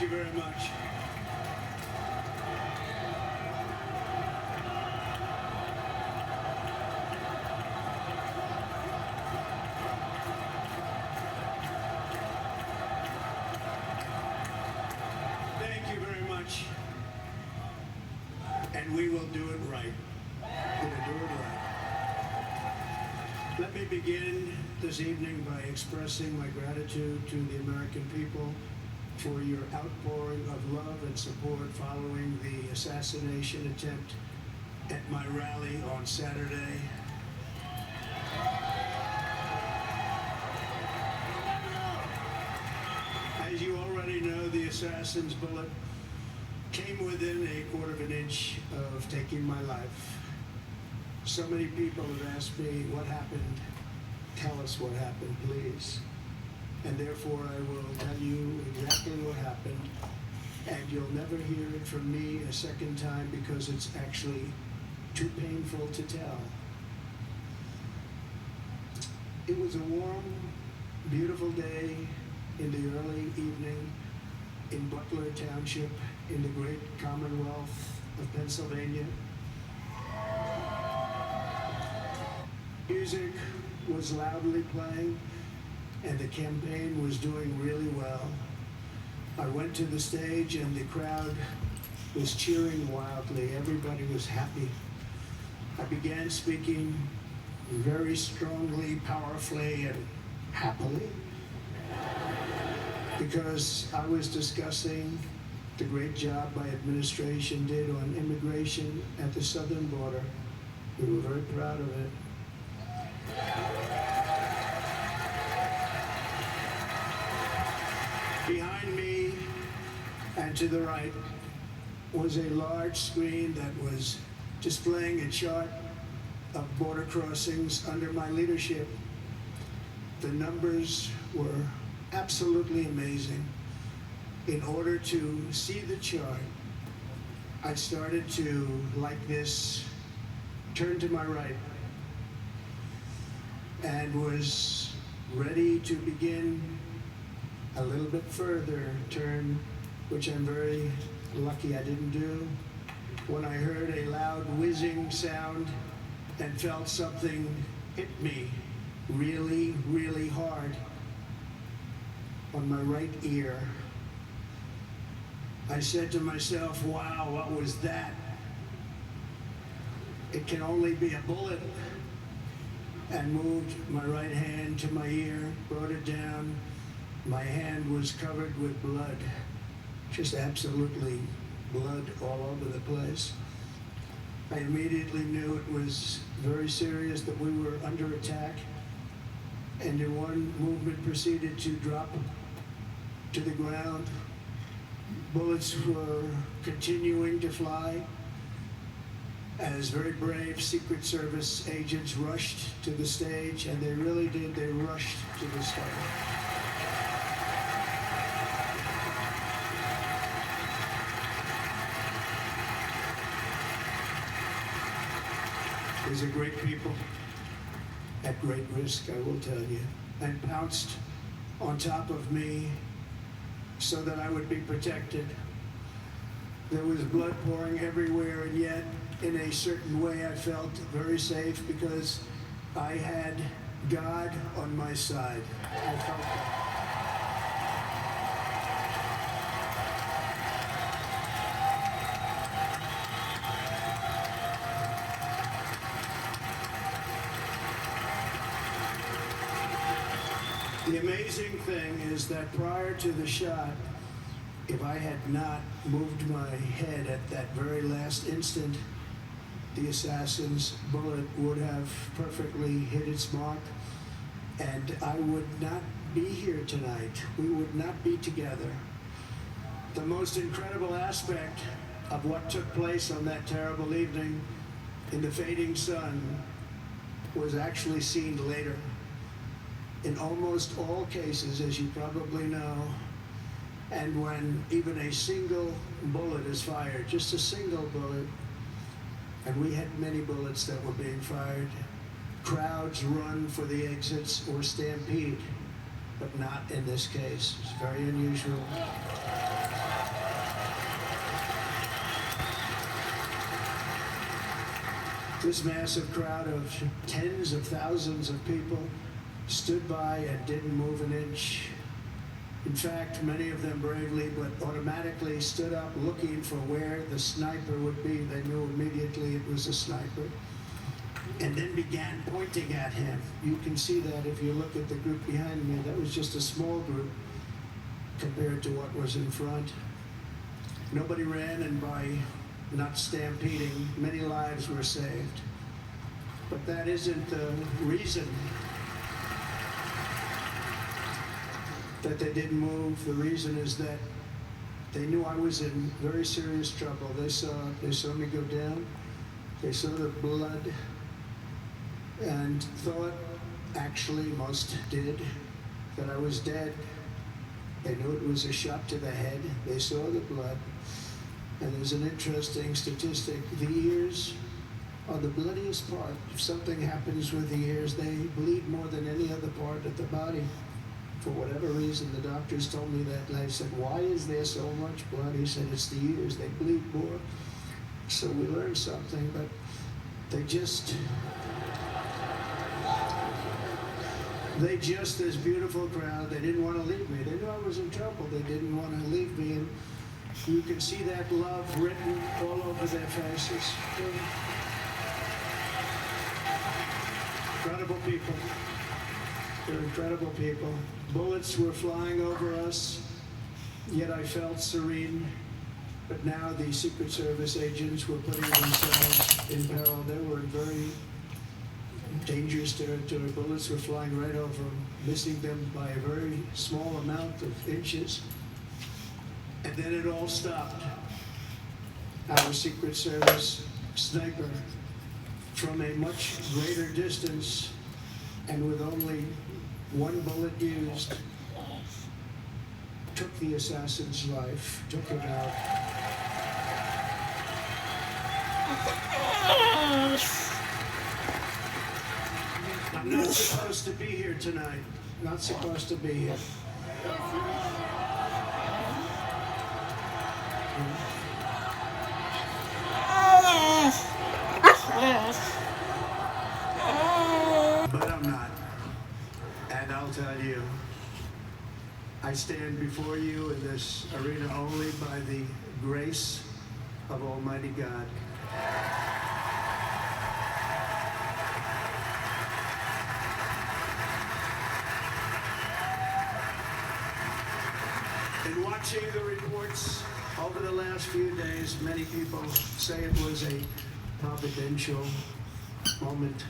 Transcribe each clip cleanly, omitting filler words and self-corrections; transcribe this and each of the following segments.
you very much. Thank you very much. And we will do it right. We're going to do it right. Let me begin this evening by expressing my gratitude to the American people for your outpouring of love and support following the assassination attempt at my rally on Saturday. As you already know, the assassin's bullet came within a quarter of an inch of taking my life. So many people have asked me, what happened? Tell us what happened, please. And therefore, I will tell you exactly what happened. And you'll never hear it from me a second time because it's actually too painful to tell. It was a warm, beautiful day in the early evening in Butler Township in the great Commonwealth of Pennsylvania. Music was loudly playing and the campaign was doing really well. I went to the stage and the crowd was cheering wildly. Everybody was happy. I began speaking very strongly, powerfully, and happily because I was discussing the great job my administration did on immigration at the southern border. We were very proud of it. Behind me and to the right was a large screen that was displaying a chart of border crossings under my leadership. The numbers were absolutely amazing. In order to see the chart, I started to, like this, turn to my right and was ready to begin a little bit further turn, which I'm very lucky I didn't do, when I heard a loud whizzing sound and felt something hit me really, really hard on my right ear. I said to myself, wow, what was that? It can only be a bullet. And moved my right hand to my ear, brought it down. My hand was covered with blood, just absolutely blood all over the place. I immediately knew it was very serious, that we were under attack, and in one movement proceeded to drop to the ground. Bullets were continuing to fly as very brave Secret Service agents rushed to the stage, and they really did, they rushed to the stage. These are great people at great risk, I will tell you, and pounced on top of me so that I would be protected. There was blood pouring everywhere, and yet, in a certain way, I felt very safe because I had God on my side. I felt that. The amazing thing is that prior to the shot, if I had not moved my head at that very last instant, the assassin's bullet would have perfectly hit its mark, and I would not be here tonight. We would not be together. The most incredible aspect of what took place on that terrible evening in the fading sun was actually seen later. In almost all cases, as you probably know, and when even a single bullet is fired, just a single bullet, and we had many bullets that were being fired, crowds run for the exits or stampede, but not in this case. It's very unusual. This massive crowd of tens of thousands of people stood by and didn't move an inch. In fact, many of them bravely but automatically stood up looking for where the sniper would be. They knew immediately it was a sniper. And then began pointing at him. You can see that if you look at the group behind me. That was just a small group compared to what was in front. Nobody ran, and by not stampeding, many lives were saved. But that isn't the reason that they didn't move. The reason is that they knew I was in very serious trouble. They saw me go down. They saw the blood and thought, actually most did, that I was dead. They knew it was a shot to the head. They saw the blood. And there's an interesting statistic. The ears are the bloodiest part. If something happens with the ears, they bleed more than any other part of the body. For whatever reason, the doctors told me that, and I said, why is there so much blood? He said, it's the ears, they bleed more. So we learned something, but they just, this beautiful crowd, they didn't want to leave me. They knew I was in trouble. They didn't want to leave me. And you can see that love written all over their faces. Incredible people. They're incredible people. Bullets were flying over us, yet I felt serene. But now the Secret Service agents were putting themselves in peril. They were in very dangerous territory. Bullets were flying right over them, missing them by a very small amount of inches. And then it all stopped. Our Secret Service sniper, from a much greater distance and with only one bullet used, took the assassin's life, took him out. I'm not supposed to be here tonight. Not supposed to be here. But I'm not. And I'll tell you, I stand before you in this arena only by the grace of Almighty God. In watching the reports over the last few days, many people say it was a providential moment.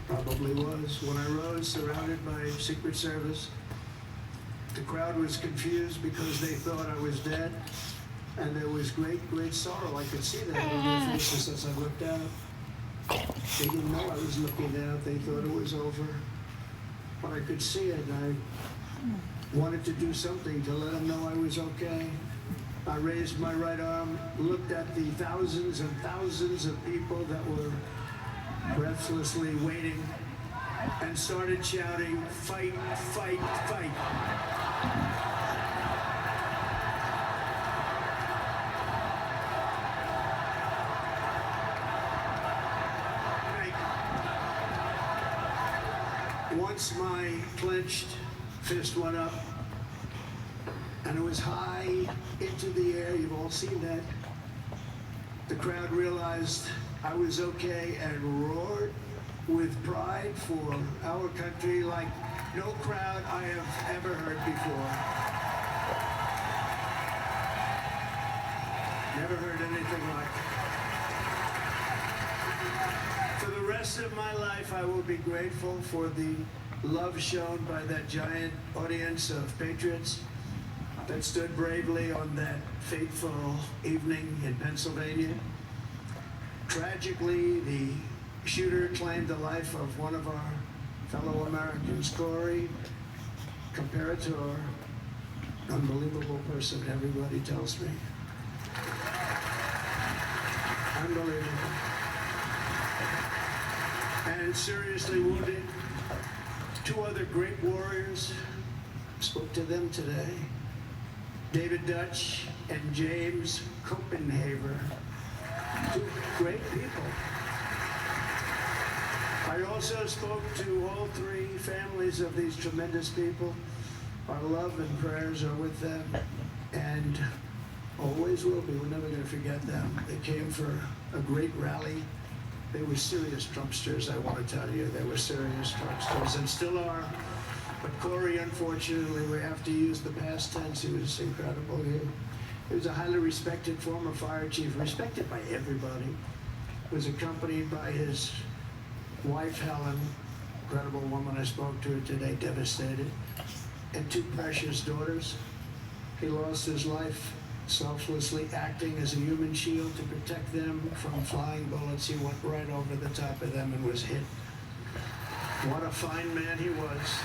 Probably was. When I rose, surrounded by Secret Service, the crowd was confused because they thought I was dead, and there was great, great sorrow. I could see that on their faces as I looked out. They didn't know I was looking out. They thought it was over. But I could see it, and I wanted to do something to let them know I was okay. I raised my right arm, looked at the thousands and thousands of people that were breathlessly waiting, and started shouting, "Fight, fight, fight." Once my clenched fist went up, and it was high into the air, you've all seen that, the crowd realized I was okay and roared with pride for our country like no crowd I have ever heard before. Never heard anything like it. For the rest of my life, I will be grateful for the love shown by that giant audience of patriots that stood bravely on that fateful evening in Pennsylvania. Tragically, the shooter claimed the life of one of our fellow Americans, Corey. Compare it to our unbelievable person, everybody tells me. Unbelievable. And seriously wounded, two other great warriors. Spoke to them today. David Dutch and James Copenhaver. Two great people. spoke to all three families of these tremendous people. Our love and prayers are with them, and always will be. We're never going to forget them. They came for a great rally. They were serious Trumpsters, I want to tell you. They were serious Trumpsters, and still are. But Corey, unfortunately, we have to use the past tense. He was incredible. He was a highly respected former fire chief, respected by everybody. Was accompanied by his wife, Helen, incredible woman. I spoke to her today, devastated, and two precious daughters. He lost his life selflessly acting as a human shield to protect them from flying bullets. He went right over the top of them and was hit. What a fine man he was.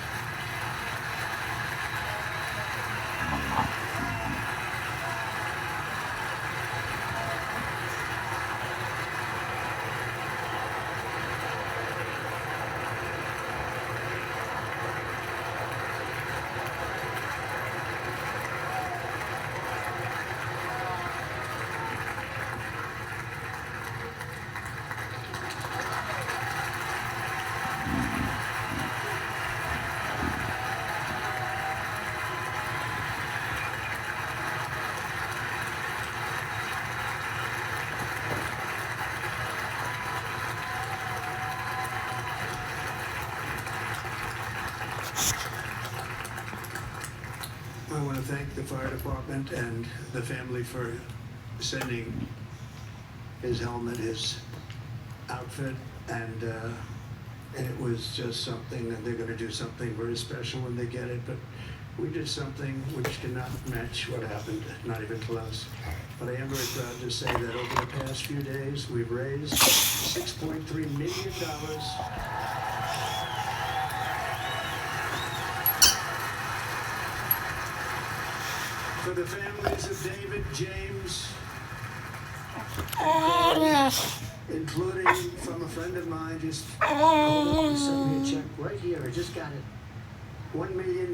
I want to thank the fire department and the family for sending his helmet, his outfit, and it was just something that they're going to do something very special when they get it. But we did something which cannot match what happened, not even close. But I am very proud to say that over the past few days, we've raised $6.3 million. For the families of David, James, including from a friend of mine, just sent me a check right here. I just got it. $1 million.